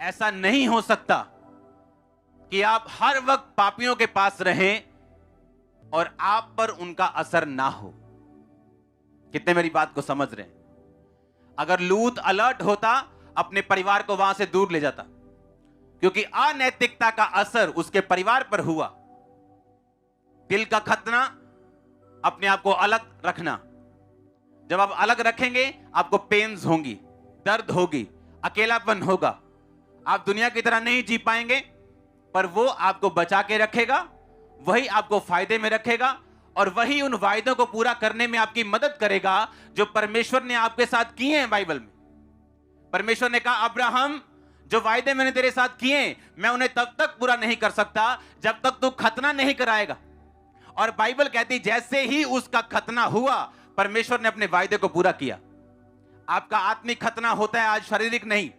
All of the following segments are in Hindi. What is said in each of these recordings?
ऐसा नहीं हो सकता कि आप हर वक्त पापियों के पास रहें और आप पर उनका असर ना हो। कितने मेरी बात को समझ रहे हैं? अगर लूत अलर्ट होता, अपने परिवार को वहां से दूर ले जाता, क्योंकि अनैतिकता का असर उसके परिवार पर हुआ। दिल का खतना, अपने आप को अलग रखना। जब आप अलग रखेंगे, आपको पेन्स होंगी, दर्द होगी, अकेलापन होगा। आप दुनिया की तरह नहीं जी पाएंगे, पर वो आपको बचा के रखेगा, वही आपको फायदे में रखेगा और वही उन वायदों को पूरा करने में आपकी मदद करेगा जो परमेश्वर ने आपके साथ किए हैं। बाइबल में परमेश्वर ने कहा, अब्राहम, जो वायदे मैंने तेरे साथ किए, मैं उन्हें तब तक पूरा नहीं कर सकता जब तक तू खतना नहीं कराएगा। और बाइबल कहती, जैसे ही उसका खतना हुआ, परमेश्वर ने अपने वायदे को पूरा किया। आपका आत्मिक खतना होता है आज, शारीरिक नहीं।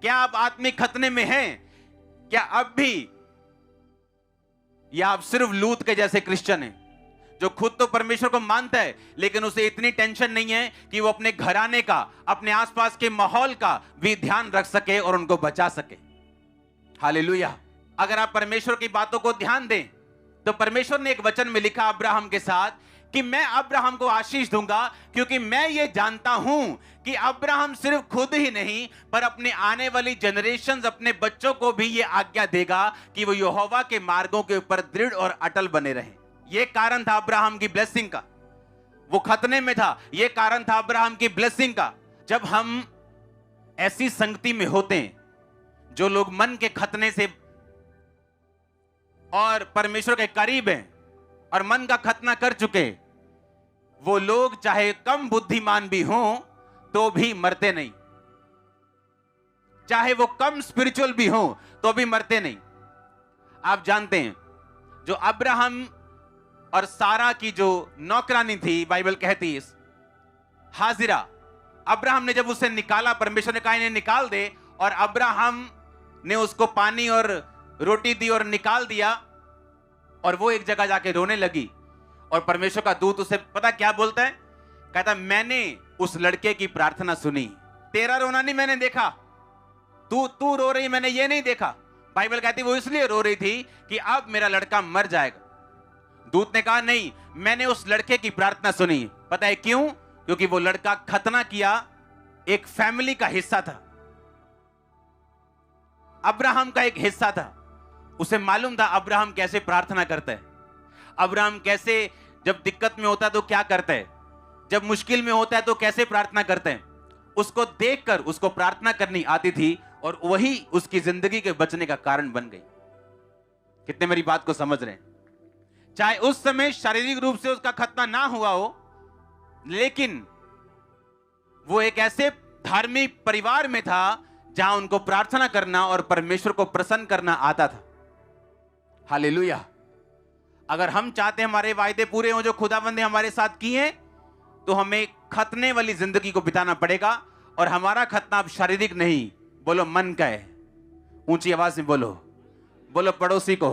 क्या आप आत्मिक खतने में हैं? क्या अब भी? या आप सिर्फ लूत के जैसे क्रिश्चियन हैं, जो खुद तो परमेश्वर को मानता है, लेकिन उसे इतनी टेंशन नहीं है कि वो अपने घराने का, अपने आसपास के माहौल का भी ध्यान रख सके और उनको बचा सके। हालेलुया। अगर आप परमेश्वर की बातों को ध्यान दें, तो परमेश्वर ने एक वचन में लिखा अब्राहम के साथ कि मैं अब्राहम को आशीष दूंगा, क्योंकि मैं ये जानता हूं कि अब्राहम सिर्फ खुद ही नहीं, पर अपने आने वाली जनरेशंस, अपने बच्चों को भी ये आज्ञा देगा कि वो यहोवा के मार्गों के ऊपर दृढ़ और अटल बने रहें। ये कारण था अब्राहम की ब्लेसिंग का। वो खतने में था, ये कारण था अब्राहम की ब्लेसिंग का। जब हम ऐसी संगति में होते हैं, जो लोग मन के खतने से और परमेश्वर के करीब हैं और मन का खतना कर चुके, वो लोग चाहे कम बुद्धिमान भी हों तो भी मरते नहीं, चाहे वो कम स्पिरिचुअल भी हों तो भी मरते नहीं। आप जानते हैं, जो अब्राहम और सारा की जो नौकरानी थी, बाइबल कहती है हाजिरा, अब्राहम ने जब उसे निकाला, परमेश्वर ने कहा इन्हें निकाल दे, और अब्राहम ने उसको पानी और रोटी दी और निकाल दिया, और वो एक जगह जाके रोने लगी। और परमेश्वर का दूत उसे पता क्या बोलता है? कहता, मैंने उस लड़के की प्रार्थना सुनी, तेरा रोना नहीं मैंने देखा, तू रो रही मैंने ये नहीं देखा। बाइबल कहती वो इसलिए रो रही थी कि अब मेरा लड़का मर जाएगा। दूत ने कहा नहीं, मैंने उस लड़के की प्रार्थना सुनी। पता है क्यों? क्योंकि वो लड़का खतना किया, एक फैमिली का हिस्सा था, अब्राहम का एक हिस्सा था। उसे मालूम था अब्राहम कैसे प्रार्थना करता है, अब्राहम कैसे जब दिक्कत में होता है तो क्या करता है, जब मुश्किल में होता है तो कैसे प्रार्थना करते हैं। उसको देखकर उसको प्रार्थना करनी आती थी, और वही उसकी जिंदगी के बचने का कारण बन गई। कितने मेरी बात को समझ रहे हैं? चाहे उस समय शारीरिक रूप से उसका खतना ना हुआ हो, लेकिन वो एक ऐसे धार्मिक परिवार में था जहां उनको प्रार्थना करना और परमेश्वर को प्रसन्न करना आता था। हालेलुया। अगर हम चाहते हैं हमारे वायदे पूरे हों जो खुदावंद ने हमारे साथ किए हैं, तो हमें खतने वाली जिंदगी को बिताना पड़ेगा। और हमारा खतना अब शारीरिक नहीं, बोलो मन का है। ऊंची आवाज में बोलो, बोलो पड़ोसी को,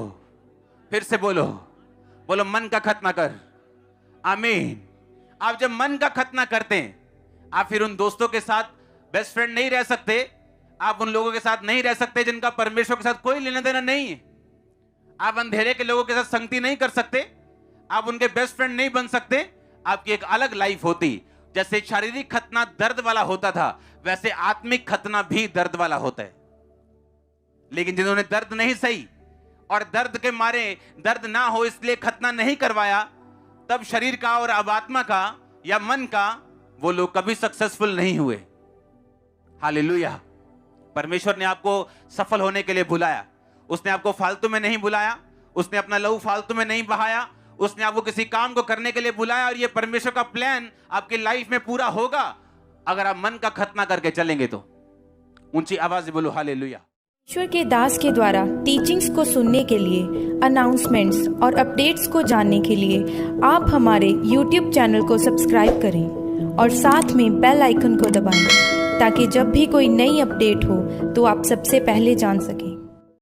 फिर से बोलो, बोलो मन का खतना कर। आमीन। आप जब मन का खतना करते हैं, आप फिर उन दोस्तों के साथ बेस्ट फ्रेंड नहीं रह सकते, आप उन लोगों के साथ नहीं रह सकते जिनका परमेश्वर के साथ कोई लेना देना नहीं है। आप अंधेरे के लोगों के साथ संगति नहीं कर सकते, आप उनके बेस्ट फ्रेंड नहीं बन सकते। आपकी एक अलग लाइफ होती। जैसे शारीरिक खतना दर्द वाला होता था, वैसे आत्मिक खतना भी दर्द वाला होता है। लेकिन जिन्होंने दर्द नहीं सही और दर्द के मारे दर्द ना हो इसलिए खतना नहीं करवाया, तब शरीर का और अब आत्मा का या मन का, वो लोग कभी सक्सेसफुल नहीं हुए। हालेलुया। परमेश्वर ने आपको सफल होने के लिए बुलाया। उसने आपको फालतू में नहीं बुलाया, उसने अपना लहू फालतू में नहीं बहाया, उसने आपको किसी काम को करने के लिए बुलाया। और ये परमेश्वर का प्लान आपकी लाइफ में पूरा होगा अगर आप मन का खतना करके चलेंगे तो। ऊंची आवाज से बोलो हालेलुया। ईश्वर के दास के द्वारा टीचिंग्स को सुनने के लिए, अनाउंसमेंट्स और अपडेट्स को जानने के लिए आप हमारे YouTube चैनल को सब्सक्राइब करें और साथ में बेल आइकन को दबाएं, ताकि जब भी कोई नई अपडेट हो तो आप सबसे पहले जान सकें।